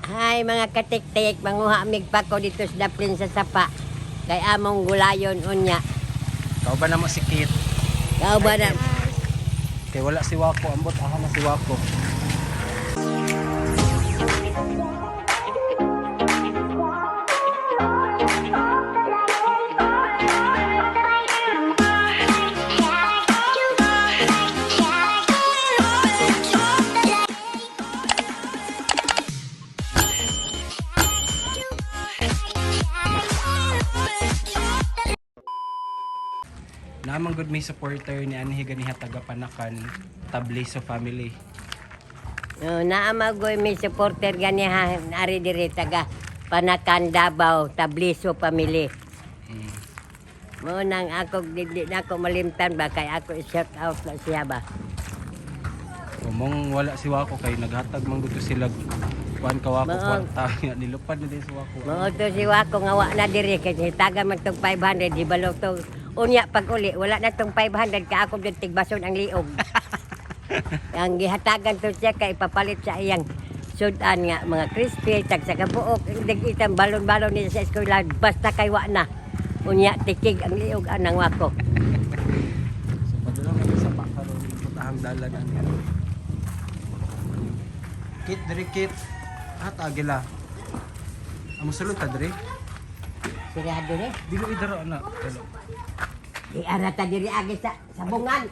Hay mga katik-tik, manguha mig pa ko dito sa Daplin sa Sapa. Kay among gulayon unya. Kau ba na mo si Kit? Kau ba na? Kay wala si Wako, ambot aha na si Wako. Namang good may supporter ni Anhi ganiha taga Panakan, Tableso family. No, naamagoy may supporter ganiha ari diri taga Panakan Davao, Tabliso Family. Mo nang ako di na ako malimtan ba kay ako i-shout out na siya ba. Mong wala si Wako kay naghatag man gud sila kuan ka Wako kwarta nilupad na din si Wako. Mo to si Wako nga wa na diri kay taga man tong 500 di balo to. Unya pag uli, wala na tong 500 ka ako dun tigbason ang liog. Ang gihatagan to siya kay ipapalit sa iyang sudan nga mga crispy, tag sa kabuok, itang balon-balon niya sa eskwela, basta kay wa na. Unya tikig ang liog anang Wako. So padulong na sa pakaron putahang dalan ang Kit diri Kit. At agila. Amo sulod ta diri. Sirado ni. Dili idaro na. Dalo. Di arata diri agi sa sabungan.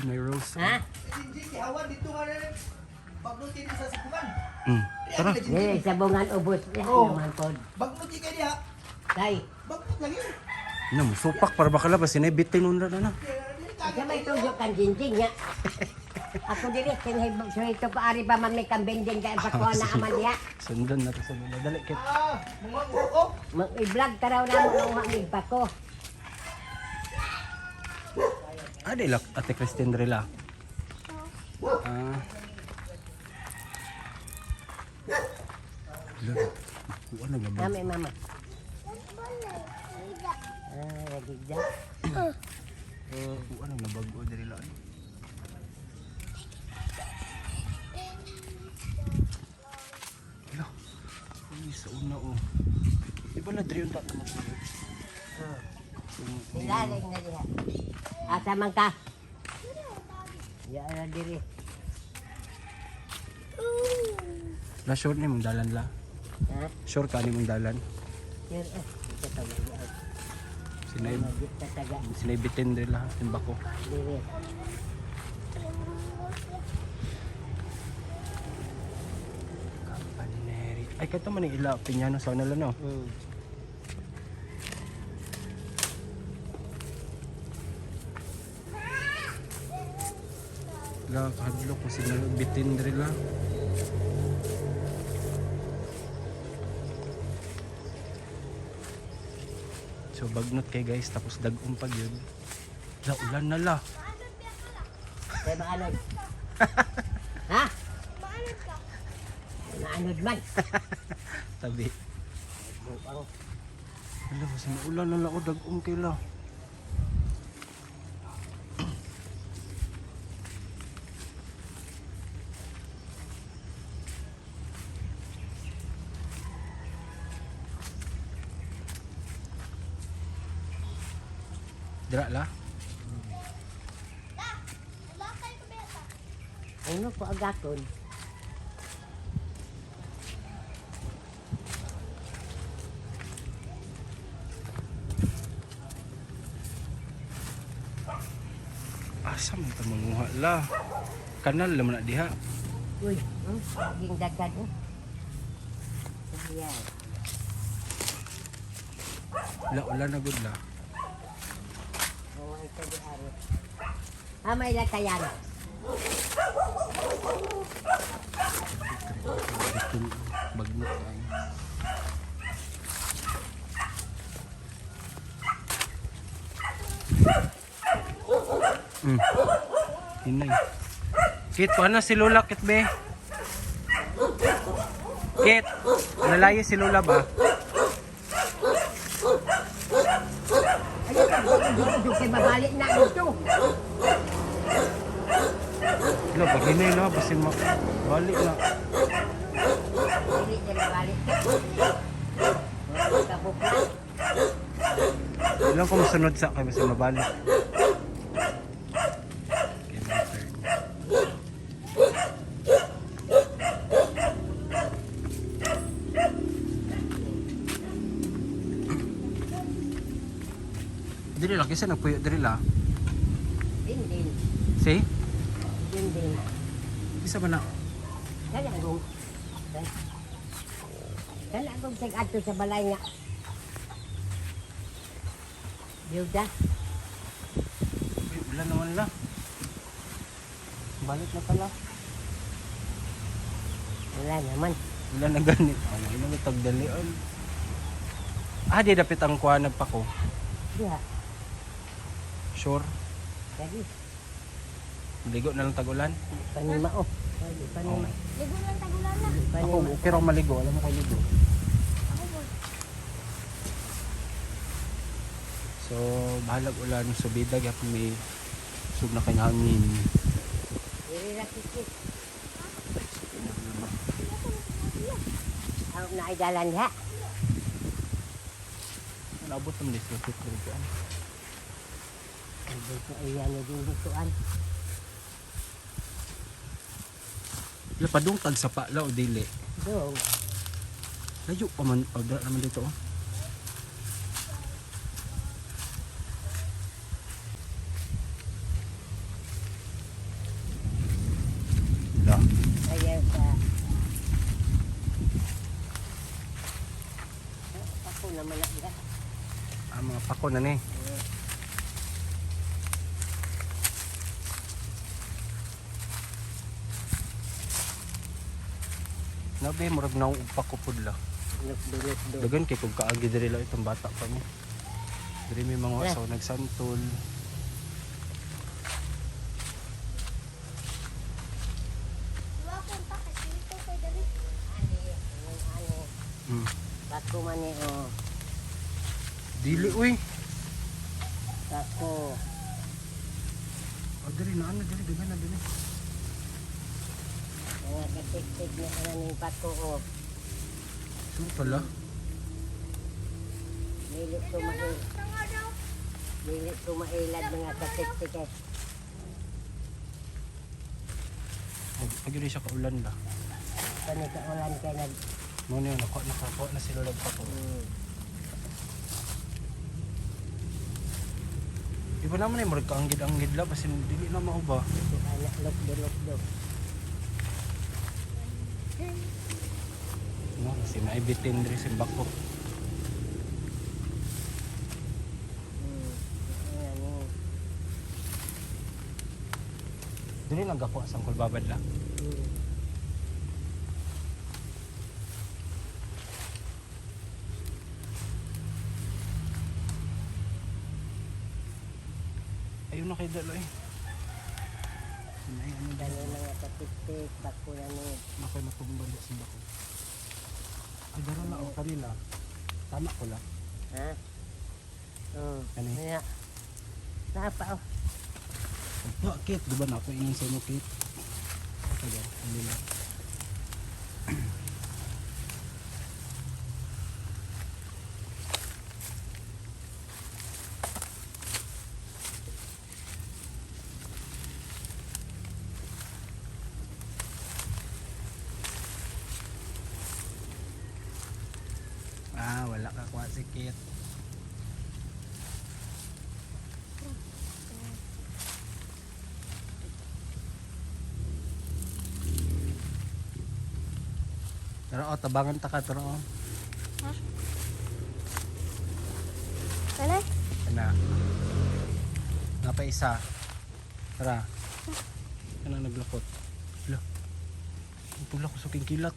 May rose. Ha? Tara. Ni sabungan ubos ni naman pod. Bagnuti ka diha. Kay, Bagnut lagi. Na mo supak para baka labas sinay bitin nun na na. sa may tuyo kan jinjing nga. Ako diri kinay so ito paari pa man may kambending kay pakuha na aman diha. Sundan na to sa mga dali Kit. Mga buko. Mag-i-vlog taraw na mo ang hamig pa ko. Ade lak Ate Christine Drela. Ano nga ba? Mami mama. Ragigda. Ano na bago diri la. Hala. Uy, sa una oh. Di ba na diri unta ta mo? Ilaling na diha. Asa man ka? Ya na diri. La short ni mong dalan la. Ha? Short ka ni mong dalan. Yun ito tawag diha. Tataga Sinay bitin diri la in bako. diri. Kampaneri. Ay kato man ni ila pinyano sa nala no. La kadlo ko sila bitin diri la. So bagnot kay guys tapos dagom pag yun. La ulan na la. Kay maanod. Ha? Maanod ka. Maanod man. Tabi. Bupang. Ala kasi ulan na la o dagom kay la. Dira la. Ano po agaton? Asa man ta manguha la. Kanal laman na diha. Uy, laging dagdag oh. Ayan. La ulan na gud la. Oh, ito di ari. May latayan. Bitin bagnot ay. Hinay. Kit, paano si Lola, Kit, be? Kit, nalayo si Lola ba? Dito kay babalik na dito. Lo, pag hinay na, basin balik na. Dili niya mabalik. Kabuk na. Ilang ko masunod sa kay basin mabalik. Okay, my turn. Dili lang, kasi nagpuyo dili lang. Din. See? Din. Isa ba na? Kaya kung sig adto sa balay nga. Yuda. Uy, ulan naman la. Balik na pala. Wala naman. Ulan na ganit. Ano, ina may tagdalian. Ah, di dapit ang kuha nagpako. Diha. Sure. Jadi Ligo na lang tag-ulan. panima oh. Panima. Ligo lang tagulan na. Ako, Panima. pero maligo. Alam mo kayo ligo. Ako po. So, bahalag ulan. So, bidag. Ako may sub na kanyang hangin. Dili ra kikit. Aw na ay dalan diha. Nabot ang list. Lapit ko rin yan. Dito ay ano din ditoan. Lapadong tag sa pala o dili. Do. Layo pa man. O, dala naman dito. Oh. Da. Ayaw sa ako naman na diha. Ah, mga pako na ni. Nabi, murag na upakupod la. Luk. Dagan kay kung kaagi diri lang itong bata pa mo. Diri may mga Wala. asaw nagsantol. Luwapon pa kasi ito kay dali. Ani. Hmm. Bako man ni oh. Dili uy. Bako. Oh, diri na ano diri dagan na diri. Mga katik-tik na ano ni bako oh. So pala. Dili tumail. Tanga daw. Dili tumailad mga katik-tik eh. Pag yun siya kaulan la. Panikaulan kay nag Mo niyo nakakuha na sila nagpako. Di ba naman ay murag kaanggid-anggid la basin dili na mao ba. anak lok. No, kasi naibitin diri sa bako. Ano. Dili lang gakuha sang kulbabad la. Ayun na kay dalo eh. Sinay ano Dali dalo. mga katik-tik bako na ni. Nakay matumbal sa bako. Ay daro na o kanila. Tama ko la. Ha? Oh. Ano eh? Kaya. Napa oh. Ah, Kate, di ba na ako ingin sa inyo, Kate? Kaya, hindi na. Ah, wala ka kuha si Kate. Pero oh, tabangan ta ka, pero oh. Kala? Kana. Nga pa isa. Tara. Kana naglakot. Hala. Ang tulak ko sa king kilat.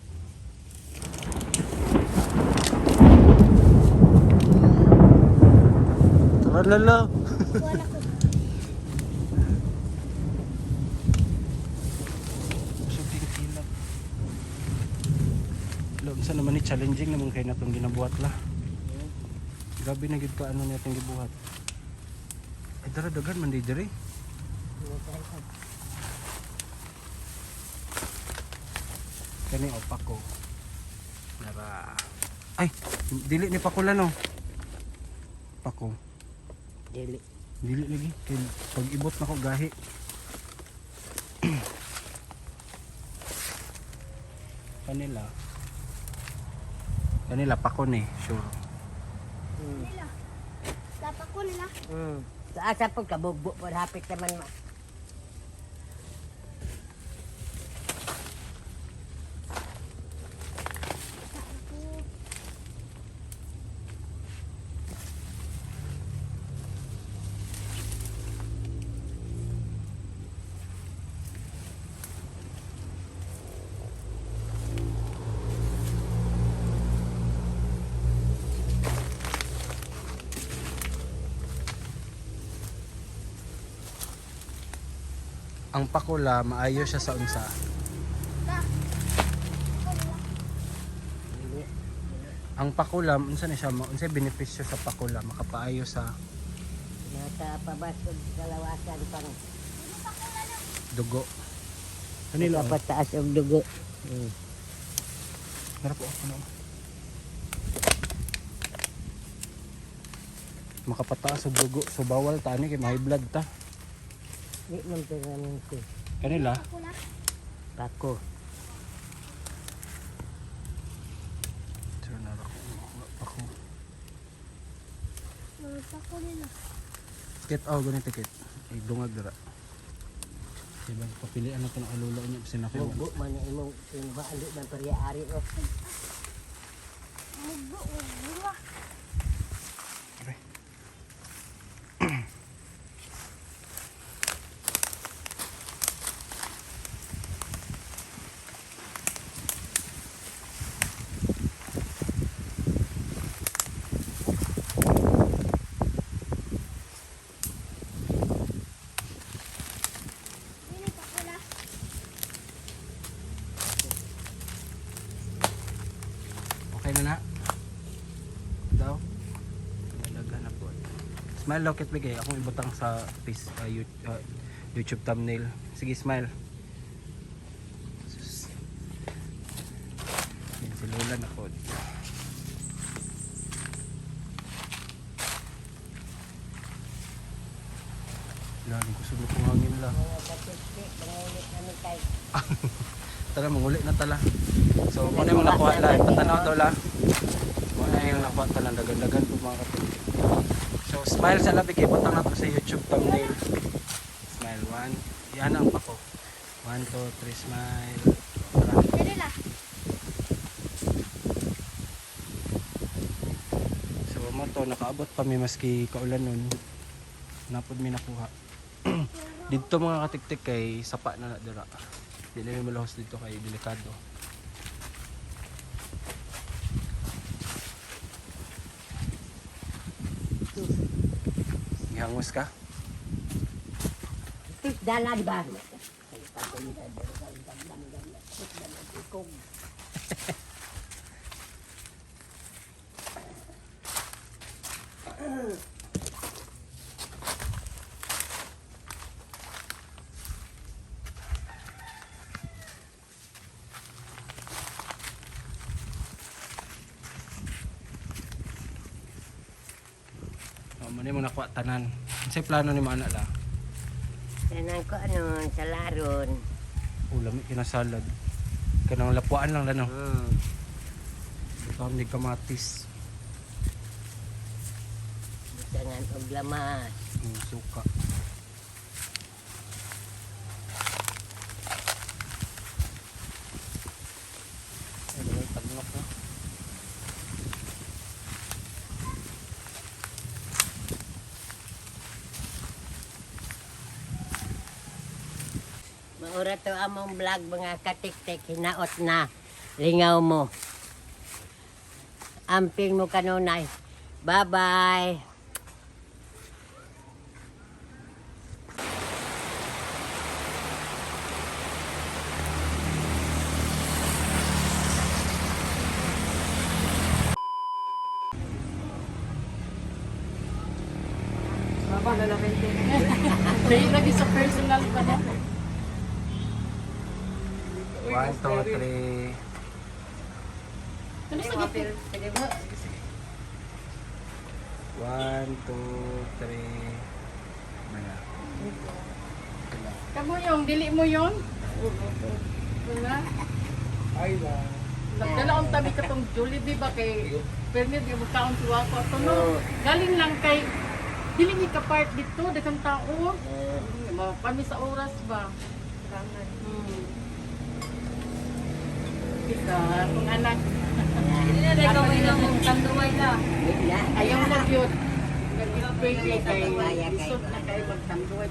Tara lala. Wala ko. Sa king kilat. Hala, isa naman ni challenging naman kayo na itong ginabuhat la. Grabe na gid ka ano niya itong gibuhat. Ay dara dagan man di diri. Kani o pako. Nara. Ay, dili ni pakula no. Pako. Dili. Dili lagi. Kay pag ibot na ko gahi. Kanila. Kanila pako ni, sure. Nila. Dapat ko nila. Sa asa po kabugbo po hapit naman ma. Ang pakula maayo siya sa unsa. Dili. Ang pakula unsa ni siya, unsa benepisyo sa pakula makapaayo sa Nakapabasod sa lawasan pang dugo. Kanila ang pataas og dugo. Narap ko ano. Makapataas og dugo so bawal ta ani kay may blood ta. Di man pinamin ko. Kanila Ako na. Pako. sure na ako. Pako. Dapat ko nila. Kit oh ganito kit. Ay dungag dira. Diba papilian na to ng alula niya sinako. Bugbo man ang imong pinbaali man pariya-ari o. Mugbo. Mugbo. Nila pakula. Okay na na. Daw. Talaga na po. Smile locket bigay akong ibutang sa YouTube thumbnail. Sige smile. Sus. Yan si Lola na po. Lalo ko sunod kong hangin lang. Mga katiktik, pangulit namin kay. Tara, manguli na tala. So, muna yung nakuha lang. Patanaw daw lang. Muna yung nakuha talang dagan-dagan po mga kapatid. So, smile sa labi. Ibutang na to sa YouTube thumbnail. Smile, 1. Yan ang pako. 1, 2, 3, smile. Tara. Nila. So, mo to, nakaabot pa may maski kaulan nun. Napod may nakuha. Dito mga katiktik kay sapa na dira. Dili may malahos dito kay delikado. Ihangos ka? Tis dala di ba? Muna mo nakuha tanan. Kasi plano ni mana la. Tanan ko ano, sa laron. Ulam kinasalad. Kanang lapuan lang lang no. Ito hindi kamatis. Butangan og lamas. Suka. Ano ba tagnok na? Maura to among vlog mga katiktik, hinaot na. Lingaw mo. Amping mo kanunay. Bye-bye. Dahil lagi sa personal pa na. Uy, 1, 2, 3. Ano sa gitna? 1, 2, 3. Maya. Kamu yung, dili mo yun? Wala. Ay ba. Nagdala akong tabi ka tong Jollibee ba kay Permit yung magkaon si Wako. Ito no, galing lang kay, dili ni ka-part dito, dagang tao. Mapami sa oras ba? Kita, kung anak. Hindi na rin kawin lang mong tanduway ka. Ayaw na yun. Nag-spray kay Pagpapaya kayo. isot na kayo magtanduay.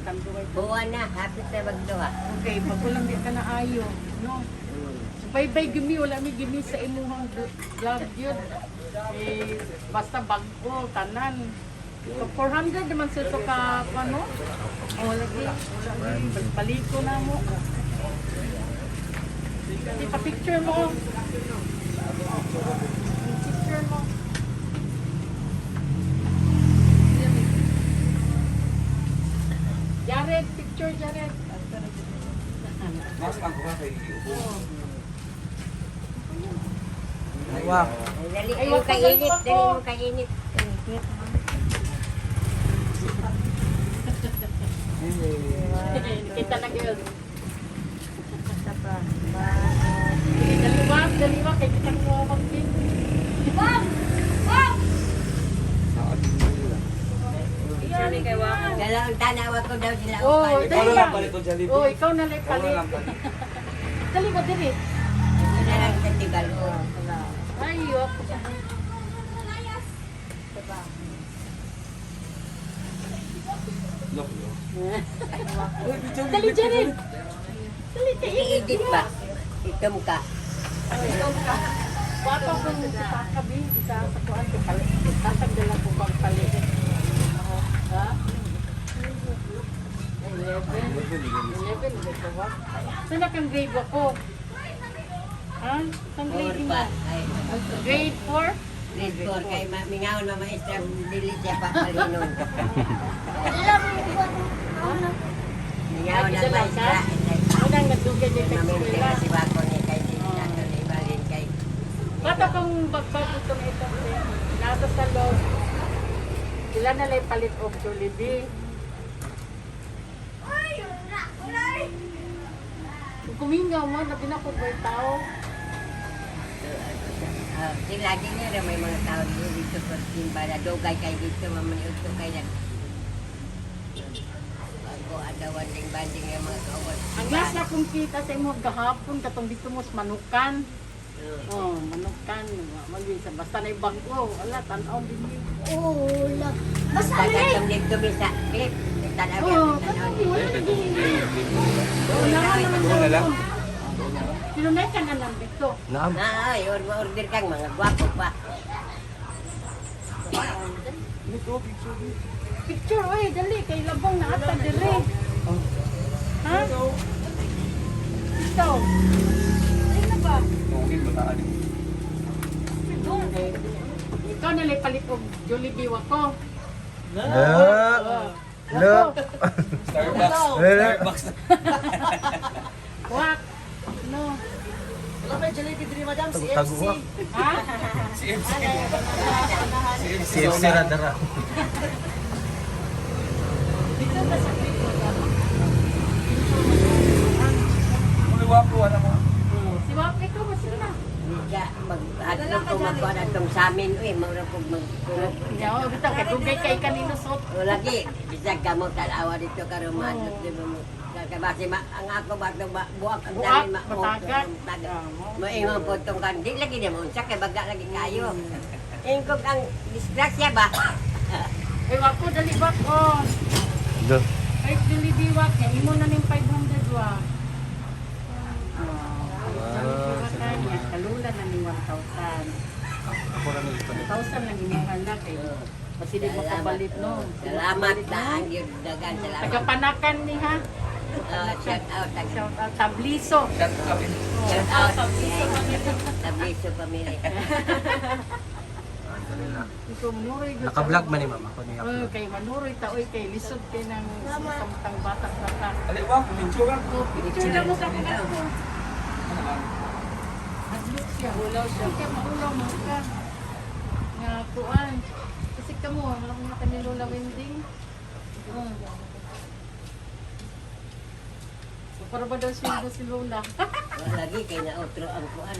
Buwan na, hapit na magduha. Okay, pag walang di ka na ayo, no? So, bye-bye gimi, wala mi gimi sa imuhang vlog yun. Eh, basta bago, tanan. So, 400 naman sa ito ka, ano? O, lagi, baliko na mo. Ipa-picture mo. Picture mo. Jared, picture Jared. Mas lang ko ba kay Wow. Dali Ay, mo wag ka kainit, ganito dali ako. mo kainit. Kita na girl. Daliwa, kay kita mo mag-pin. Dalawang tanawa ko daw sila Oh, upan. dali Ikaw ba? lang palit ng Jollibee. Oh, ikaw na lang palit. Dali ba dili? Ito na lang sa tigal ko. Ayok. Look, Dali Jared. Dali tayo. I-edit ba? Itom ka. Bato kung sa kabi, isa sa kuan ko palit. Tatagdala ko bang palit. Ha? 11 dito ba? Saan kang grade ako? Ha? Saan Or grade pa. mo? Ay, Grade 4? grade 4 kay mingaw na maestra dili siya papalinon. Mingaw na maestra. Unang nagdugay din kay Maminte eskwela. kasi bako ni kay Tita Talibalin kay Bata kong bagbag ito na ito. Nasa sa loob. Sila na lang palit of Jollibee. Kung kumingaw mo, nabi na ko ba yung tao? sila din nila may mga tao dito sa simba na dugay kay dito mamaniud to kay nag bago adawan ding banding yung mga kauban. Ang last na kong kita sa imo gahapon, katong dito mo sa manukan. Oh, manukan. Mag-isa. Basta na yung bago. Wala, tanaw din yun. Ula. Basta Tagatong dito bisa clip. Tanaw Oo, yan, tanaw katong dito. wala na din. Oo, naman naman lang. Sinunay ka na lang dito. Naam. Ay, order kang mga gwapo pa. Picture, oy, dali. Kay labong na ata dali. Ha? Ito. Dali na ba? Ikaw na lang palit og Jollibee wako. Look. Starbucks. Wak. No. Wala pa yung Jollibee din, madam. Si MC. Taguwa. Ha? Si MC. Si FC Radara. Dito na sa dito. Uliwapo, wala mo. Si Wak, ikaw ba sila? Diya, mag-adlong ko magkuhan atong sa amin. Uy, maura kong magkulog. Yaw, bitaw kay dugay kay kanino sot. O lagi, bisag ka mo talawa dito karon maadlok di ba mo. Kasi ang ako ba buak ang Buak, dami matagat. Moingon po tong kan di lagi na mo unsa kay baga lagi kayo. Ingkog ang disgrasya ba? Ay, Wak ko, dali Wak ko. Do. Ay, dali Wak. Yan, imo na ning 500 Wak. Kalula na ning 1,000. Ako na nito. 1,000 lang imuhan na kay kasi di makabalit no. Salamat na ang yun dagan salamat. Tagapanakan ni ha. Shout out Shout out Tabliso. shout out Tabliso pamilya. Ito manuroy gud. Naka-vlog man ni mama ko ni Oh, upload. kay manuroy ta oy kay lisod kay nang samtang batak-batak. Aliwa, picture. Oh, picture na mo sa ako. siya. Ulaw siya. Kaya maulaw mo ka. Nga kuan. Kasi kamo, wala mo ka ni Lola Wending. So, para ba daw sweldo si Lola? Lagi kay na outro ang kuan.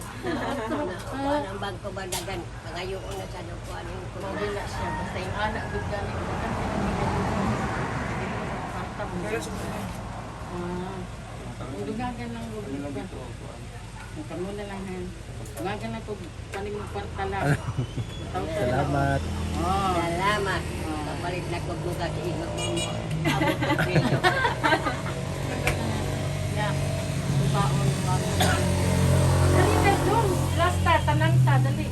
Kuan ang bangko ba dagan pangayo na sa do kuan yung kuan. Mawala siya. Basta yung anak, good gani. Kaya sa mga Ang dugagan lang. Kamu na lang han. Dugagan lang ko paning kwarta lang. Salamat. Oh. Salamat. Kapalit na ko buka sa inyo. Abot ko preso. Ya. Baon baon. Dali na dong. Lasta tanang ta dali.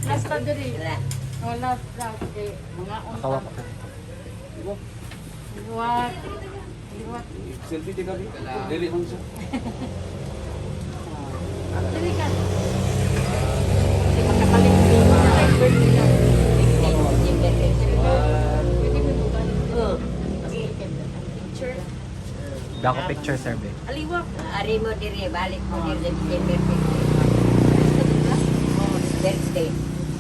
Lasta dali. Wala. Oh lasta kay mga Kawa unta. pa. Liwat. Liwat. selfie di kami. Dili man siya. Dali ka. Hindi makapalit din na kay birthday lang. Pwede mo dugan. Picture. Dako picture survey. Aliwa. Ari mo diri balik mo diri sa December 15. Birthday.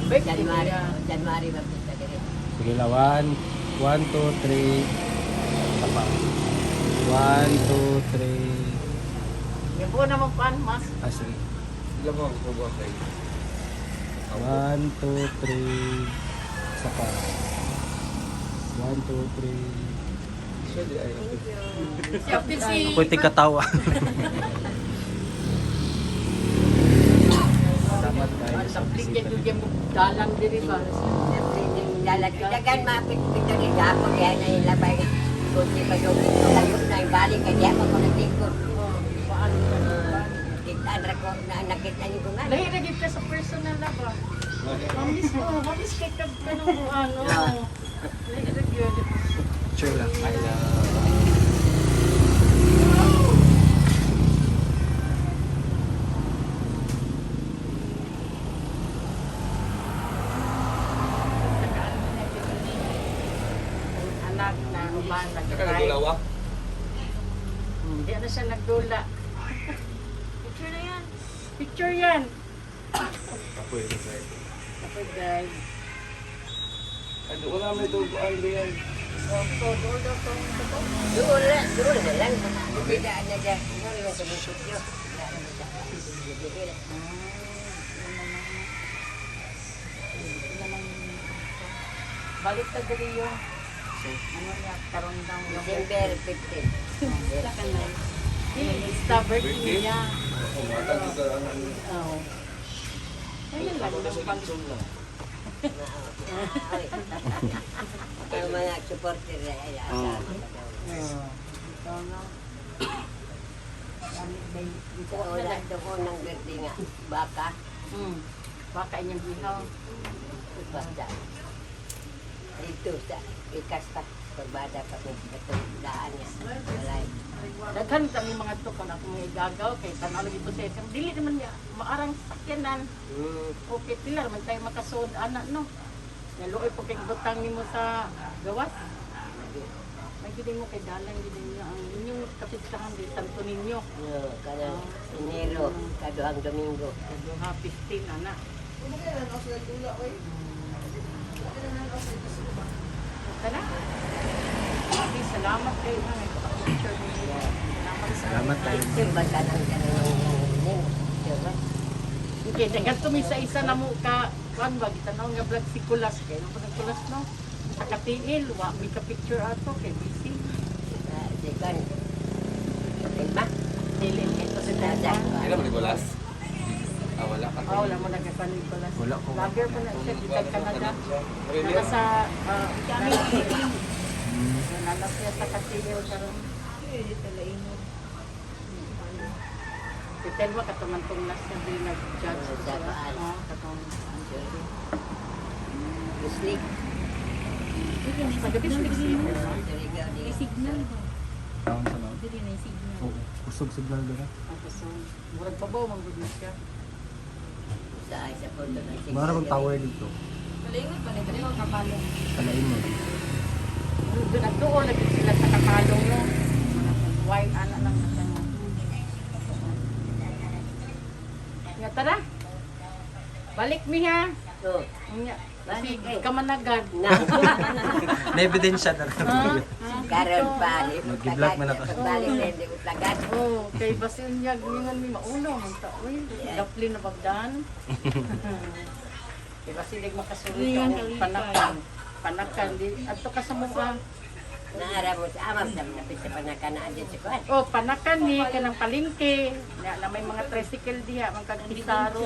Birthday January. niya. January ba kita diri? Sige la, 1, 2, 3. Tapa. 1, 2, 3. Yung po naman paan, mas. Ah, sige. Sila mo ako buhat tayo. 1, 2, 3. Isa pa. 1, 2, 3. Siya di ay. Si Apil si... Ako'y tigkatawa. Salamat guys. Sa pligyan doon yung dalang diri ba? Dagan mapit pito ni Gapo diyan na ilabay. Kunti pa yung layo na ibalik kay diya mo nagtingkod. Paano ka? Kita ra ko na nakita ni ko nga. Lahi na gid ka sa personal na ba? Mamis kay ka kanong ano. Lahi na gyud. Picture lang. I love. Anak na uban Saka nagulawak. Hindi na siya nagdula. Picture na yan. Picture yan. Ako yun. Kapag guys. Ano, wala may ito ko Andrian. Doon na lang. Bidaan na diyan. Ano na sa video. Balik na dali yung ano niya, karon daw yung December 15. Wala ka na. Basta birthday niya. Kumatan ko sa ano. Oo. Ayun lang Ako lang sa pag kitchen lang. Ang mga supporter na ay asama pa daw. ikaw na. Gamit ba yung Sa una doon ng birthday nga. Baka. Baka inyong gihaw. Basta. Dito sa ikasta. Pagbada pa kung itong daan niya. Walay. Daghan kami mga to kung ako may gagaw kay tanaw lagi to sa isang dili naman niya maarang sakyanan. Okay pila man tayo makasuod anak no. Naluoy po kay butang nimo sa gawas. May gid mo kay dalan gid niyo ang inyong kapistahan di Santo Niño. Kanang Enero, kaduhang Domingo. Duha 15 anak. Tara. Okay, salamat kayo mga picture niyo. Salamat tayo. Siyempre ka nang ganun. Siyempre. Okay, dagan to mi sa isa na mo ka kuan ba gitanaw nga vlog si Kulas kay no pag Kulas no. Sa katiil wa mi ka picture ato kay busy. Sikan. Diba? Dili ito sa Dadak. dadak. Hindi naman igulas. Ah, wala ka. Oh, wala mo nagkakuan ni Kulas. Wala ko. Vlogger pa na siya dito sa Canada. Really? Naka sa kami. Nanas niya sa katiil karon. Detail ba katumantong last na din nag-judge Sa sa paan. katong Muslik. Pagabi na nag-sleeper. Signal. Taon sa loob. Oo. Kusog signal doon. Murag pa ba, manggod na siya. Sa ay sa punto ng signal. Mara bang tower dito? Kalingon pa, nagdali ko kapalong. Kalain mo. Doon at doon, lagi sila sa kapalong no. Wine, ana lang na siya. Nga tara. Balik mi ha. So, Unya. Kasi Balik, eh. kamanagad. na. Na ebidensya na rin. Karon pa, Mag-vlog man ako. Balik na, hindi utagan. Oh, kay basin niya gingon mi mauno man ta. Uy, dapli na bagdan. Kay basin lig makasulod ka og panakan. Panakan di adto ka sa mga Naara mo sa amam sa mga pisa pa na kanaan dyan sa kuwan. oh, panakan ni kanang palengke. Na may mga tricycle diha, mga kagkisaro.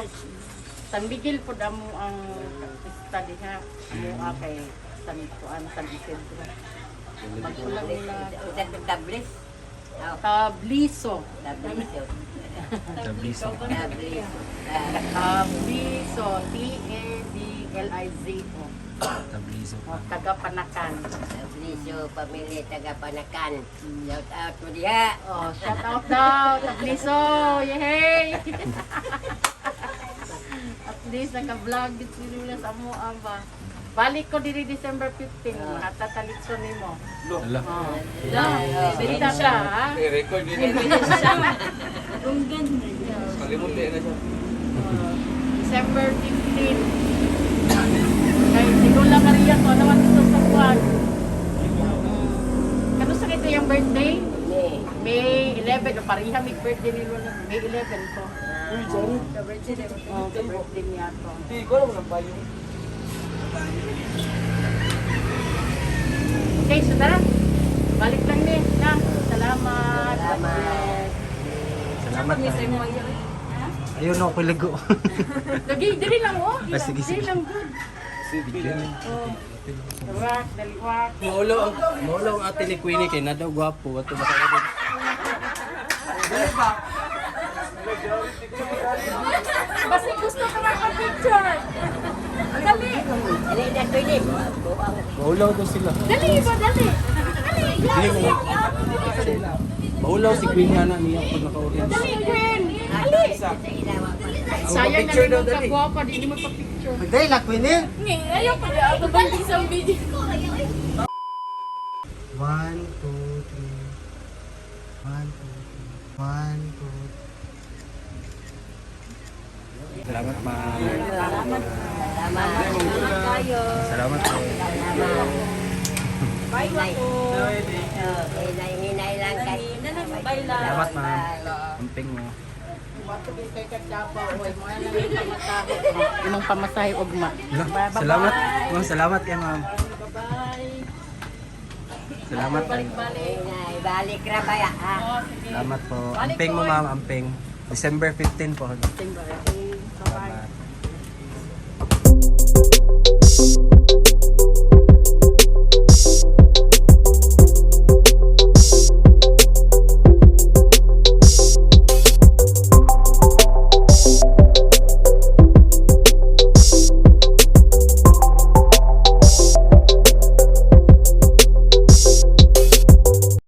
San Miguel po damo ang pista diha. Amo kay San Juan, San Isidro. Magkulang nila Usan ng tablis. Oh, Tabliso. tablis yun. Tabliso. Tablis. Tabliso. T-A-B-L-I-Z-O. Tabliso. O, taga-panakan. Tablis yun, pamilya taga-panakan. Shout out mo diha. Oh, shout out daw. Tabliso. Yay! At least naka-vlog dito nila sa mo ba. Balik ko diri December 15. Matatalitso nimo. Ala. Oh. Salita siya, ha? record din. Kalimutin na siya. December 15. Kay Sinula Maria ko naman ito sa buwan. Kano sa ito yung birthday? May. May 11. O pariha may birthday ni Luna. May 11 ko. Oh, birthday niya to. Hindi ko alam ng bayo. Okay, so tara. Balik lang din. Na. Salamat. Salamat. Salamat na. Ayun ako ligo. Lagi, dili lang oh. Ah, sige, sige. Dili lang good. Oh. Daliwak, daliwak. Maulo ang ate ni Queenie kay nadaw gwapo. Ato ba kayo din? Basta gusto ko mag-picture. Dali. Dali na ito yun. Maulaw daw sila. Dali ba, dali. Dali. Maulaw si Queenie na niya pag naka-audience. Dali, Gwen. Dali. Sa ilawa pa. Sayang na rin ka guwapa, di mo pa-picture. Pagday la Queenie. Ayaw pa niya. Ako ba isang video? 1, 2, 3. 1, 2, 3. 1, 2, 3. Salamat ma'am. Salamat. Salamat kayo. Salamat po. Bye ako. Hinay lang kay. Salamat ma'am. Amping mo. Kay Kachapa, oy, mo na lang pamatahe. Imong pamasahe ugma. Ala, salamat. Ma'am, salamat kay ma'am. Bye-bye. Salamat. Balik-balik. Hinay, balik ra ba ya? Ha? Salamat po. Amping mo ma'am, amping. December 15 po. Bye-bye. Salamat.